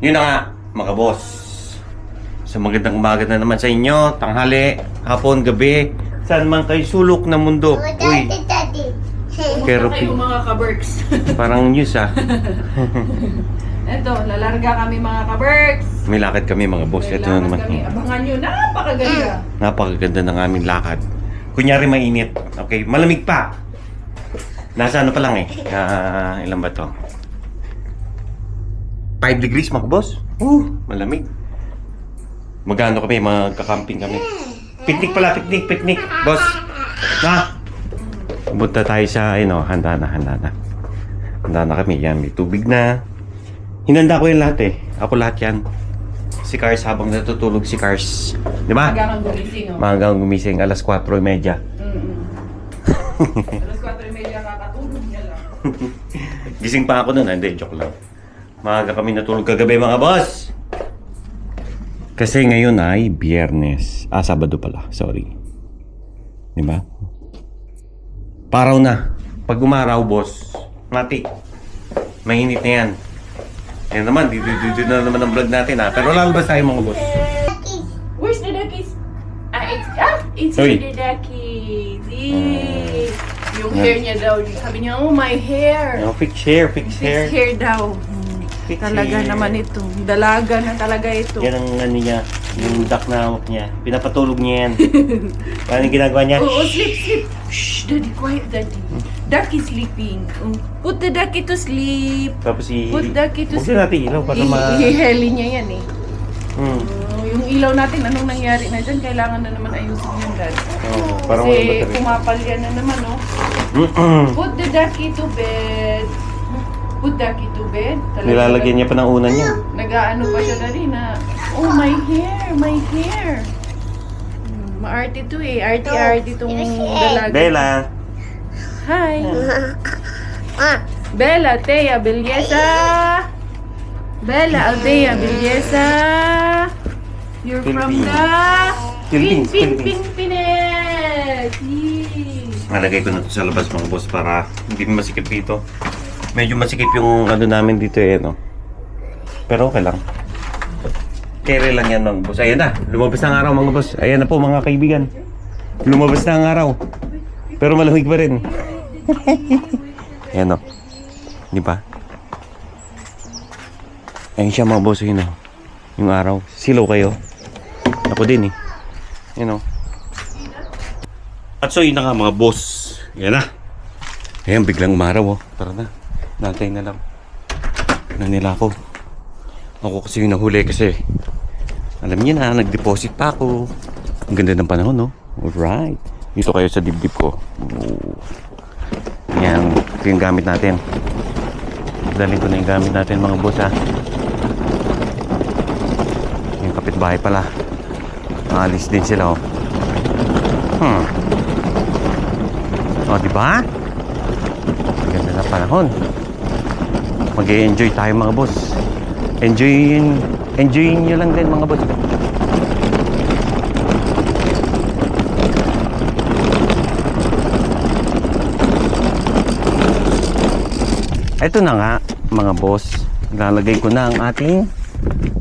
Yun na nga, mga boss. So magandang umaga na naman sa inyo, tanghali, hapon, gabi, saan man kayo sulok ng mundo. Uy, Pero kayo mga ka-Berks. parang news ah. Eto, lalarga kami mga ka-Berks. May lakad kami mga boss. Ito na naman. Kami. Abangan nyo, napakaganda. Napakaganda ng aming lakad. Kunyari mainit. Okay, malamig pa. Nasa ano pa lang eh. Ilan ba to? 5 degrees mga boss. Malamig. Magano kami, magka-camping kami. Picnic pala, picnic. Boss. Na. Pumunta tayo sa, handa na. Handa na kami. Yan, may tubig na. Hinanda ko yung lahat eh. Ako lahat yan. Si Cars habang natutulog si Cars. Di ba? Maaga kang gumising, oh. Maaga kang gumising, alas 4:30. Alas 4:30 kakatulog niya lang. Gising pa ako nun, hindi, joke lang. Maaga kami natulog kagabi mga boss. Kasi ngayon ay Biyernes. Sabado pala, sorry. Di ba? Paraw na. Pag umaraw, boss, mati. Mainit na yan. Yan naman, dito na naman ang vlog natin ha. Pero lalabas tayo mga boss. Where's the duckies? It's Uy. the duckies. Yung hair niya daw. Sabi niya, oh my hair. Fix hair. Fix hair daw. Fix Talaga hair. naman ito. Dalaga na talaga ito. Yan ang ano niya, yung duck na hawak niya. Pinapatulog niya yan. Paano yung ginagawa niya? Oh, sleep. Shh, daddy, quiet, daddy. Duck is sleeping. Put the ducky to sleep. Tapos Put ducky to Huwag sleep. natin ilaw para Ihiheli niya yan eh. Hmm. Yung ilaw natin, anong nangyari na dyan? Kailangan na naman ayusin yan, dad. Parang Kasi walang battery. pumapal yan na naman, oh. Put the ducky to bed. Put ducky to bed. Nilalagyan niya pa ng unan niya. Nag-aano pa siya dali na, oh, my hair. Maarte to eh. Arty-arty tong dalaga. Bella! Hi. Bella Althea Belleza. Bella Althea Belleza. You're from Philippines. the Philippines. Philippines. Nalagay ko na ito sa labas mga boss para hindi masikip dito. Medyo masikip yung ano namin dito eh, no? Pero okay lang. Kere lang yan mga boss. Ayan na, lumabas na ang araw mga boss. Ayan na po mga kaibigan. Lumabas na ang araw. Pero malamig pa rin. Ayan o. Di ba? Ayan siya mga boss, yun o. Yung araw. Silaw kayo. Ako din eh. Ayan o. At so yun na nga mga boss. Ayan na. Ayan, biglang umaraw o. Tara na. Nantay na lang. Ano nila ako. Ako kasi yung nahuli kasi alam niyo na, nag-deposit pa ako. Ang ganda ng panahon, no? Alright. Dito kayo sa dibdib ko. Yan. Ito yung gamit natin. Dalhin ko na yung gamit natin mga boss, ha. Yung kapitbahay pala. Maalis din sila, oh. O, diba? Ang ganda ng panahon. Mag-i-enjoy tayo mga boss. Enjoyin nyo lang din mga boss. Ito na nga mga boss. Lalagay ko na ang ating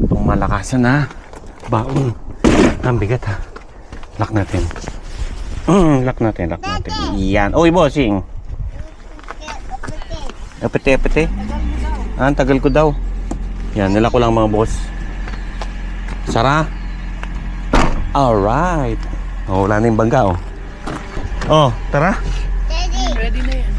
malakasan na baon. Ang bigat ha. Lock natin. Lock natin. Yan. Oy bossing. Apete. Ang tagal ko daw. Yan, nila ko lang mga boss. Sara. Alright. Wala na yung bangga, oh. Tara. Ready na yan.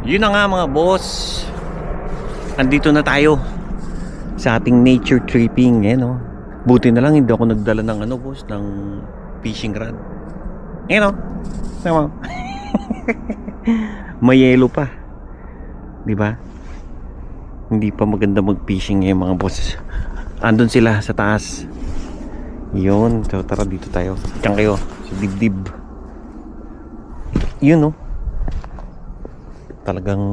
Yun na nga mga boss. Andito na tayo sa ating nature tripping, eh, no? Buti na lang hindi ako nagdala ng ano, boss, ng fishing rod. Eh, no? Tama. May yelo pa. 'Di ba? Hindi pa maganda mag-fishing eh, mga boss. Andun sila sa taas. Yun, so tara dito tayo. Diyan kayo, sa dibdib. Yun, no? Talagang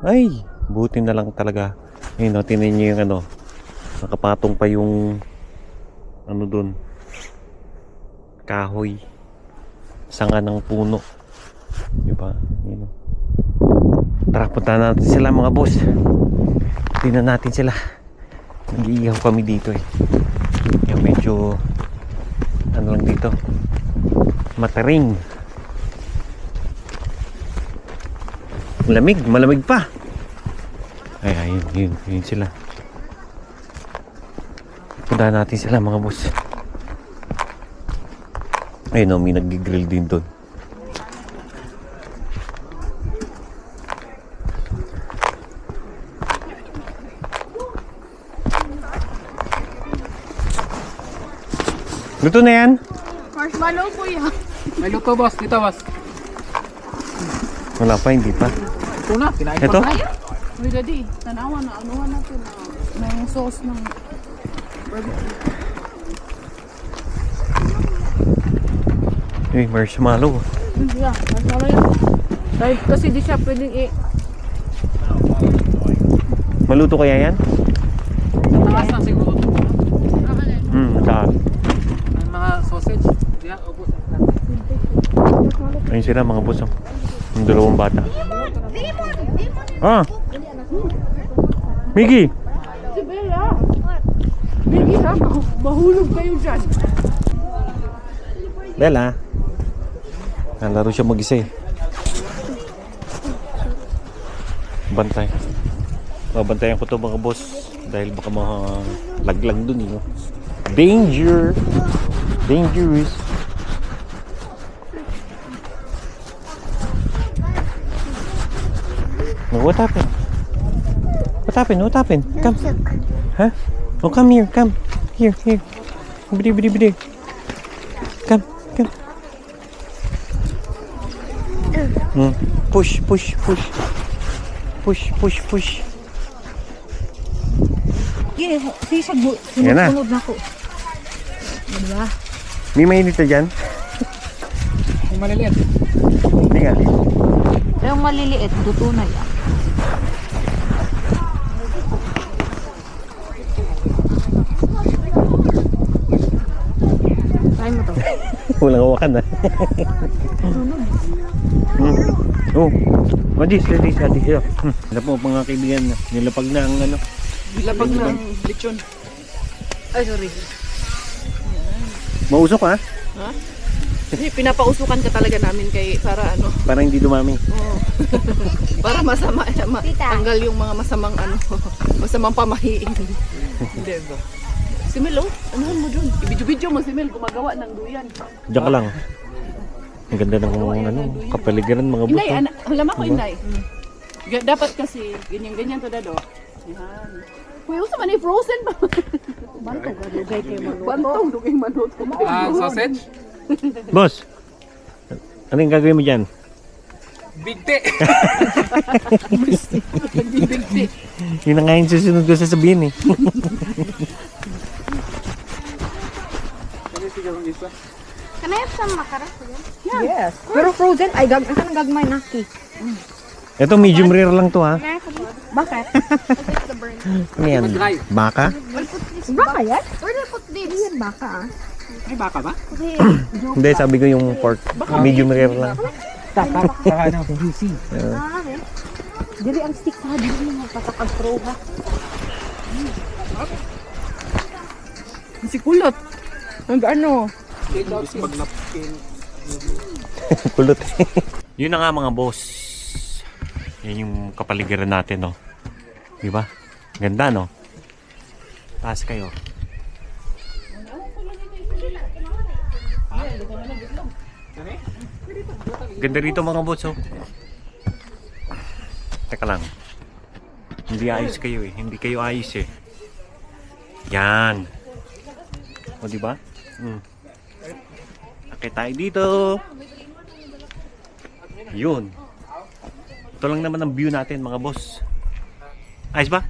ay, buti na lang talaga. Ayun, no, tinan nyo yung ano, nakapatong pa yung ano dun, kahoy, sanga ng puno, diba? Yun, no? Tara, punta natin sila mga boss. Tingnan natin sila. Nag-iihaw kami dito eh. Yung medyo ano lang dito, mataring. Malamig pa. Ay, yun sila. Puntahan natin sila mga boss. Ayun, no, may nag-grill din doon. Luto na yan? Marshmallow po yan. May luto boss, dito boss. Wala pa, hindi pa. Ito na, kinain Ito? ko na. Uy, daddy, tanawa na. Anuhan natin na ng sauce ng barbecue. Eh, marshmallow. Yeah, marshmallow yan. Dahil kasi di siya pwedeng Maluto kaya yan? Taas na siguro. Mataas. Ang mga sausage. Diyan, ubos. Ayun sila mga boss. Oh. Yung dalawang bata. Ah! Miggy! Si Bella! Biggy ha, mahulog kayo dyan. Bella! Nalaro siya mag-isa eh. Bantay. Babantayan ko to mga boss. Dahil baka laglag dun eh. No? Danger! Dangerous! No, what happened? What happened? What happened? Come. Huh? Oh, come here. Come. Here. Bidi. Come. Push. Yeah, sisag mo. Yan na. Sunod na ko. Diba? May mainit na dyan? Yung maliliit. Hindi nga. Yung maliliit, luto na yan. Try mo to. Walang hawakan na. Oh. Madis. Alam po mga kaibigan na nilapag na ang ano. Lapag ng lechon. Ay, sorry. Mausok ha? Ha? Pinapausukan ka talaga namin kay para ano. Para hindi dumami. Oo. Para tanggal yung mga masamang masamang pamahiin. Diba? Si Mel, anuhan mo dun? Ibidyo-bidyo mo si Mel gumagawa ng duyan. Diyan ka lang. Ang ganda ng kapaligiran mga buto. Inay, alam ako inay. Dapat kasi ganyan to dado. Yan. Kuya, usa man frozen ba? Bantong dugay kay manuto. Bantong dugay manuto. Sausage? Boss, ano yung gagawin mo dyan? Bigte. Bigti. Yun na nga yung susunod ko sasabihin eh. Can I have some macaras again? Yes. Pero frozen, ay saan gagmay naki? Ito medium rare lang to ha. Bakit? Ano yan? Baka? Baka yan? Where do I put this? Yan baka ah. Ay, baka ba? Hindi, sabi ko yung pork. Medium rare lang. Saka ano, juicy. Okay. Dili ang stick ha, dili mo magpapag-throw ha. Si kulot. Ano? Kulot. Yun na nga mga boss. Yan yung kapaligiran natin, no? Diba? Ganda, no? Taas kayo. Ganda rito mga boss, oh. Teka lang. Hindi ayos kayo eh. Hindi kayo ayos eh. Yan. O diba? Okay tayo dito. Yun. Ito lang naman ang view natin mga boss. Ayos ba?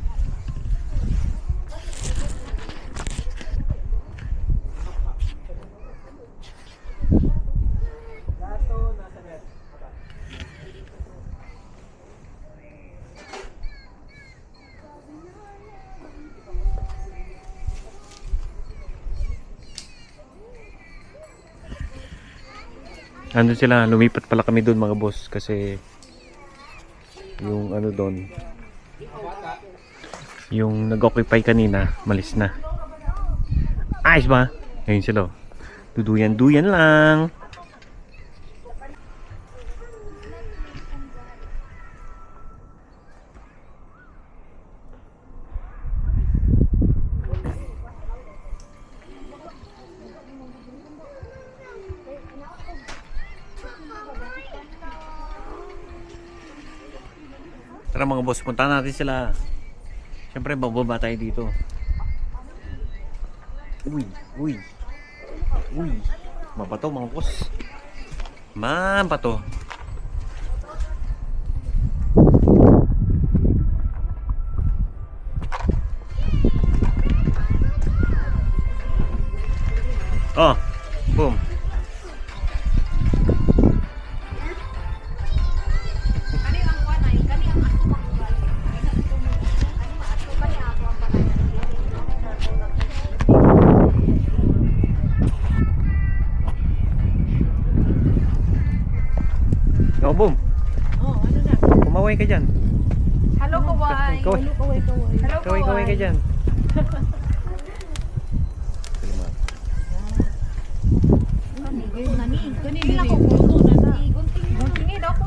Ano sila, lumipat pala kami doon mga boss kasi yung ano doon, yung nag-occupy kanina, malis na. Ayos ba? Ayun sila. Duduyan-duyan lang. Tara mga boss, punta natin sila. Siyempre, bababa tayo dito. Uy. Mabato mga boss. Mabato. Oh, boom. Oh, boom. Oh, ano na? Kumaway ka dyan. Hello, kaway. Kaway. Hello, Kaway ka dyan. Kanina ako puno na na. Gunting daw ko.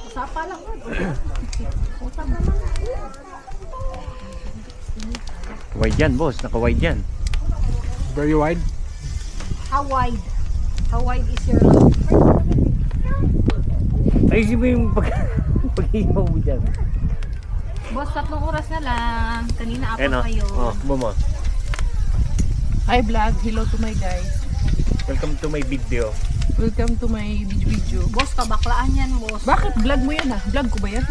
Sapa lang. Kaway dyan, boss. Nakaway dyan. Very wide. How wide? How wide is your love? Ayusin mo yung pag-ihaw mo dyan. Boss, 3 oras na lang. Kanina apat Ayan o. kayo. Oh, boom oh. Hi vlog, hello to my guys. Welcome to my video. Welcome to my video. Boss, kabaklaan yan, boss. Bakit vlog mo yan ah? Vlog ko ba yan?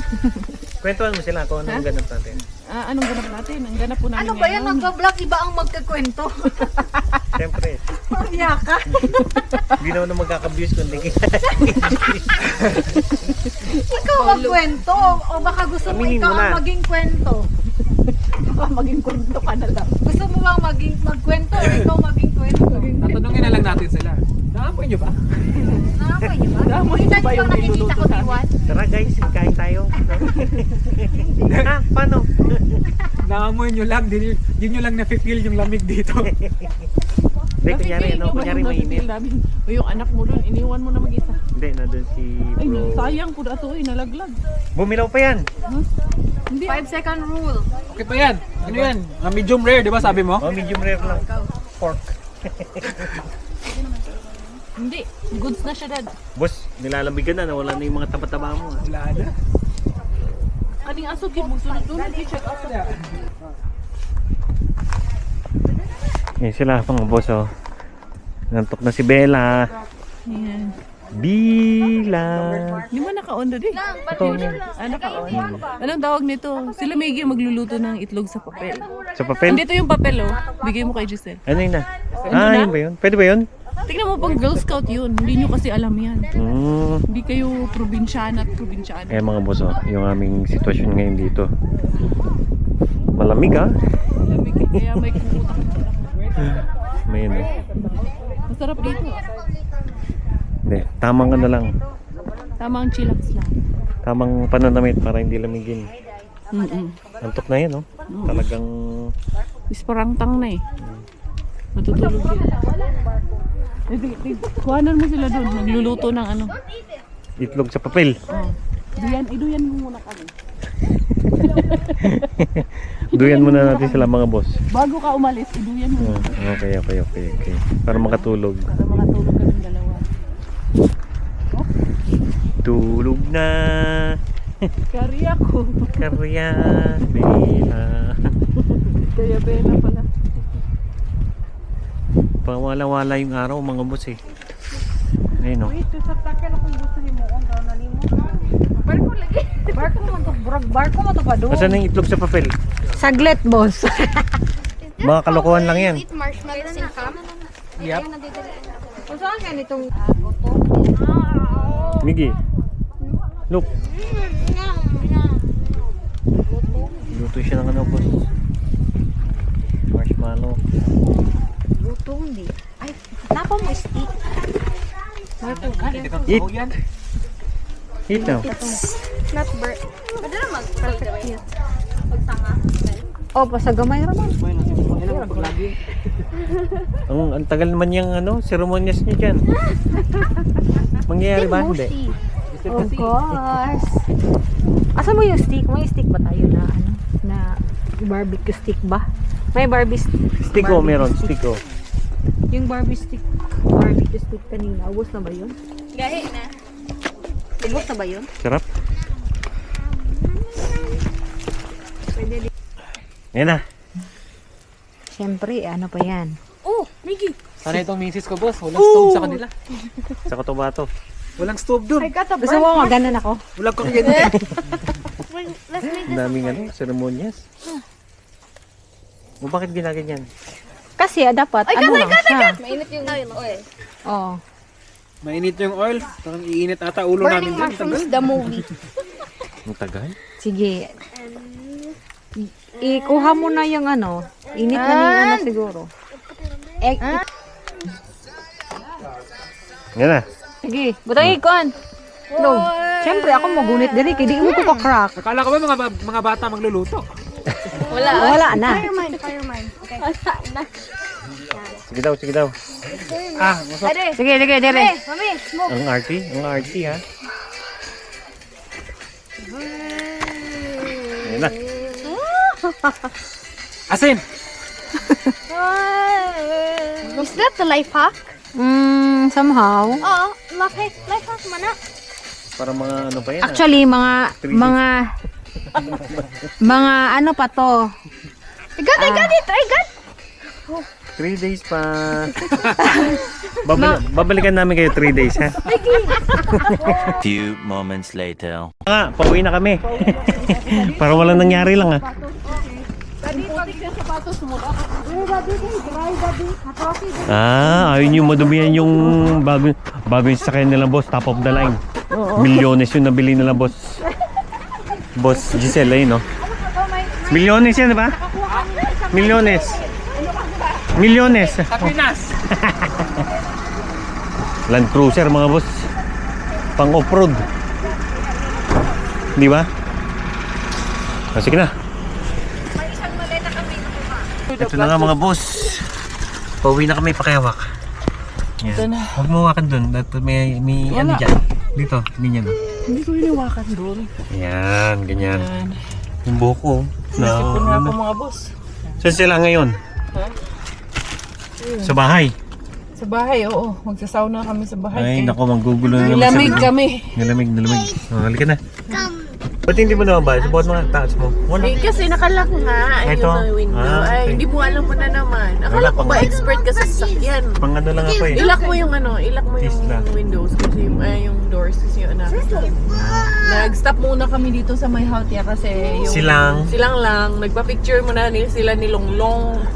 Kwentuhan mo sila kung anong ganap natin. Anong ganap natin? Ang ganap po namin Ano ba yan? ngayon. Nagka-vlog, iba ang magkakwento. Siyempre, Pangya ka. hindi naman na magkaka-views kundi Ikaw magkwento. O baka gusto mo Aminin ikaw mo na. ang maging kwento. Baka maging kwento ka na lang. Gusto mo bang magkwento o ikaw maging kwento? Tatanungin na lang natin sila. Naamoy nyo ba? Nakamoy niyo ba? Naamoy niyo Kita ba niyo yung bang nakikita niluluto ko, namin? Diwan? Tara guys, kain tayo. Ha? Paano? Naamoy nyo lang. Di nyo lang nafe-feel yung lamig dito. Hindi, kunyari ano, kunyari mainit. O yung anak mo doon, iniwan mo na mag-isa. Hindi, nandun si Ay, bro. sayang po dato eh, nalaglag. Bumilaw pa yan. Hindi. 5-second rule. Okay pa yan. Ano yan? Medium rare, di ba sabi mo? Oh, medium rare lang. Pork. Hindi. Goods na siya, dad. Boss, nilalamig ka na, nawala na yung mga taba-taba mo. ah. Wala na. Kaning aso, kid mo sunod-sunod. I-check out. Yan sila, mga boss oh. Nantok na si Bella. Ayan. Bila. Di ba naka-on doon eh? Ito, Naka-on. Anong tawag nito? Sila Maggie magluluto ng itlog sa papel. sa papel. Andito yung papel oh. Bigay mo kay Giselle. Ano yun na? Ano Ah, na? yun ba yun? Pwede ba yun? Tingnan mo pang Girl Scout yun. Hindi nyo kasi alam yan. Mm. Hindi kayo probinsyana at probinsyana. Eh mga boss oh, yung aming sitwasyon ngayon dito. Malamig ah. Lamig eh, kaya may kumutak. May ano. Masarap dito. Hindi, tamang ano lang. Tamang chillax lang. Tamang pananamit para hindi lamigin. Antok na yan oh. Talagang Isparangtang na eh. Matutulog din. Kuhanan mo sila doon. Nagluluto ng ano. itlog sa papel. Oh. Iduyan mo muna kami. Duyan muna natin sila mga boss. Bago ka umalis, iduyan mo. Okay. Para makatulog. Para makatulog kaming dalawa. Kari ako. Karya, Bella. Kaya Bella pala. Pawala-wala yung araw mga boss eh. Ayun o. Ito sa takel akong gusto ni mo. Ang daw na ni mo. Barko lagi. Barko mo to. Barko mo to pa doon. Asan na yung itlog sa papel? Saglit, boss. Mga kalokohan lang yan. Marshmallows in ham? Yep. Kung saan ka nitong... Miggy. Look. Luto siya ng ano boss. Marshmallow. Lutong di. Ay, napa mo stick. Eat. Eat now. Not burnt. Pwede na mag-perfect yun. Pagsama. Oh, pasagamay raman. Ang tagal naman yung ano, ceremonies niya dyan. Mangyayari ba? Hindi. Of course. Asan mo yung stick? May stick ba tayo na ano? Na barbecue stick ba? May Barbie stick. Stick o, Barbie meron. stick. Stick o. Yung Barbie stick. Barbecue stick kanina. Ubus na ba yun? Gahi na. Ubus na ba yun? Sarap. Pwede din. Yan na. Siyempre, ano pa yan? Oh, Miggy. Sana itong misis ko, boss. Walang stove sa kanila. Sa Cotabato. Walang stove dun. Gusto mo maganon ako? Walang kuryente. Let's make Ang daming ano, ceremonies. O bakit ginaganyan? Kasi dapat, ano lang siya. Mainit yung oil. Oo. Mainit yung oil. Parang iinit ata ulo namin Burning dyan. mushrooms, the movie. Ang tagal. Sige. Ikuha mo na yung ano. Init na yung ano siguro. Yan na. Sige, butang ikon. No. Siyempre, ako magunit diri. Kaya di mo ko ka-crack. Akala ko ba mga bata magluluto? Wala na. Fire mine. Okay. Sige daw, sige daw. Ah, masok. Sige, dire. Mami, smoke. Ang arty ha. Yan na. Asin! Is that the life hack? Somehow. Oo, life hack man na. Para mga ano pa yan ha. Actually, mga ano pa to. I got it. 3 days pa. Babalikan namin kayo 3 days ha. Few moments later. Nga, pauwi na kami. Para walang nangyari lang ha. Ayaw nyo madumihan yung bago yung sasakyan nila boss, top of the line. Milyones yung nabili nila boss. Boss Giselle ayun no. Milyones yan diba? Milyones. Sa Pinas! Land Cruiser mga boss. Pang off-road. Di ba? Sige na. Ito na nga mga boss. Pauwi na kami pakayawak. Yan. Huwag mo hawakan dun. May ano dyan. Dito, ganyan. Hindi ko hiniwakan doon. Yan, ganyan. Yung buhok ko. Nasipon nga ako mga boss. Saan sila ngayon? Ha? Sa bahay. Sa bahay, oo. Magsasauna kami sa bahay. Ay, nako, magugulo na naman Nilamig sa- kami. Nilamig. Halika na. Ba't hindi mo naman ba? Subukan mo nga taas mo. Wala. Eh, kasi nakalock nga. Ay, Ito? yung window. Ah, Ay, okay. hindi mo alam mo na naman. Akala ko Wala ba pa. expert ka sa sasakyan? Pang ano lang ako eh. Ilak mo yung ano, ilak mo yung Tisla. windows kasi yung doors kasi yung anak. Nag-stop muna kami dito sa may Hautia kasi yung silang lang nagpa-picture muna sila ni Longlong.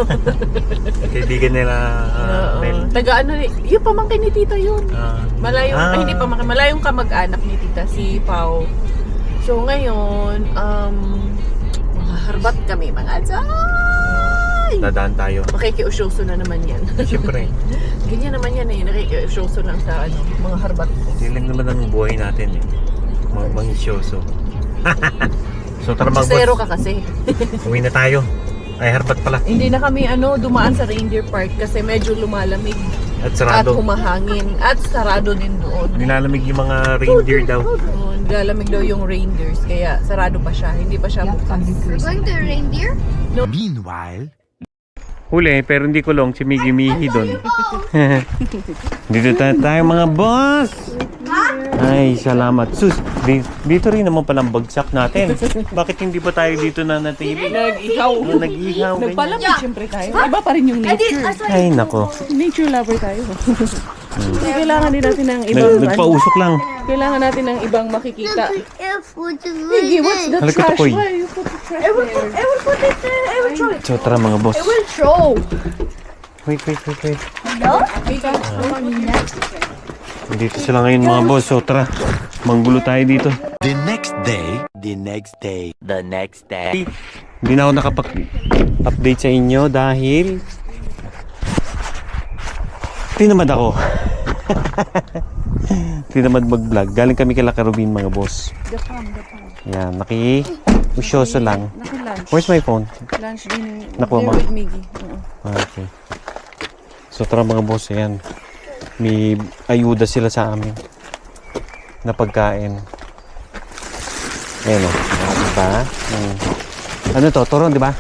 Kaibigan nila Mel. Taga ano, yung pamangkin ni Tita yun. Malayong, Ah. ay hindi pamangkin, malayong kamag-anak ni Tita, si Pao. So ngayon, harbat kami mga atsay! Dadaan tayo. Makikiusyoso na naman yan. Siyempre. Ganyan naman yan eh, nakikiusyoso lang sa mga harbat. Yun lang naman ang buhay natin eh. Mga mangisyoso. So tara mga Zero boss. ka kasi. Uwi na tayo. Ay, harbat pala. Hindi na kami dumaan sa reindeer park kasi medyo lumalamig At at sarado. humahangin at sarado din doon. Nilalamig yung mga reindeer daw. Nilalamig daw yung reindeers kaya sarado pa siya, hindi pa siya bukas. Going to reindeer? Meanwhile, Huli, pero hindi kulong si Miggy Mihi doon. Dito tayo mga boss! Ay, salamat. Sus, dito rin naman palang bagsak natin. Bakit hindi pa tayo dito na natili? Nag-ihaw. Nag-ihaw. ganyan. Nagpalamig siyempre tayo. Iba pa rin yung nature. Ay, nako. Nature lover tayo. Kailangan din natin ng ibang Nagpausok lang. Kailangan natin ng ibang makikita. Iggy, what's the Halika, trash? Tokoy. Why you put the trash there? I will put it there. I will throw it. So, tara mga boss. I will throw. Wait. Dito sila ngayon mga boss. So, tara. Manggulo tayo dito. The next day. The next day. The next day. Hindi na ako nakapag-update sa inyo dahil tinamad ako. Tinamad mag-vlog. Galing kami kay Karubin mga boss. Yan, usyoso lang. Where's my phone? Lunch din. Nakuha mo. With Miggy. Okay. So tara mga boss, ayan. May ayuda sila sa amin na pagkain. Ayan o. Diba? Ano to? Turon, diba?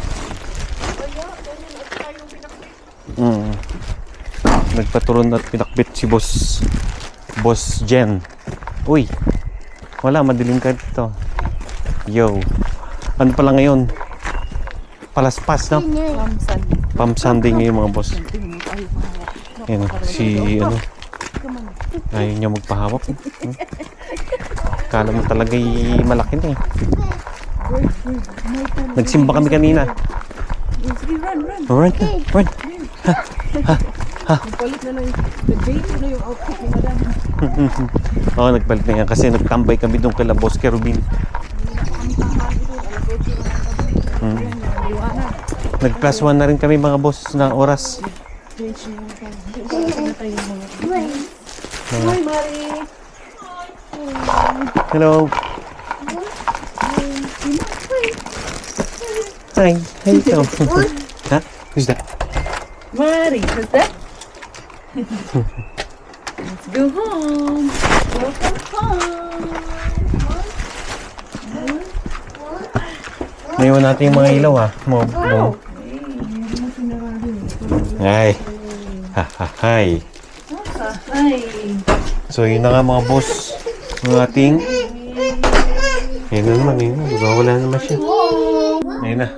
Nagpaturon at pinakbit si Boss Jen. Uy, wala, madilim ka dito. Yo, ano pala ngayon? Palaspas, no? Palm Sunday ngayon mga boss. Yan, ayaw niya magpahawak. Kala mo talaga malaki na eh. Nagsimba kami kanina. Run. Palit na lang. Nag-date na yung outfit ni Madam. Oo, nagpalit na yan kasi nagtambay kami doon kay Boss Kerubin. Nag+1 na rin kami mga boss na oras. Hi, Mari. Hello. Hi. Hello. Huh? Who's that? Mari, who's that? Let's go home. Welcome home. Naiwan natin yung mga ilaw Ay. Hi. So yun na nga mga boss. Yung ating ayun na naman yun. Wala naman siya. Ayun na.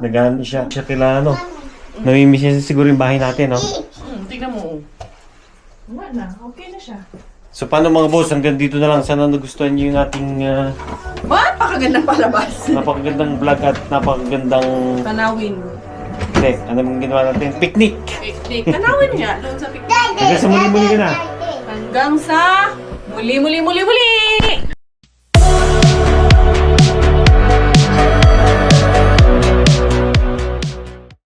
Nagano siya. Siya kila namimiss niya siguro yung bahay natin, no? Tignan mo. Wala na. Okay na siya. So paano mga boss? Hanggang dito na lang. Sana nagustuhan niyo yung ating Napakagandang palabas. napakagandang vlog at napakagandang Tanawin. hindi, ano mong ginawa natin? Picnic! Picnic. Tanawin nga. Doon sa picnic. Hanggang sa muli-muli ka na. Hanggang sa muli.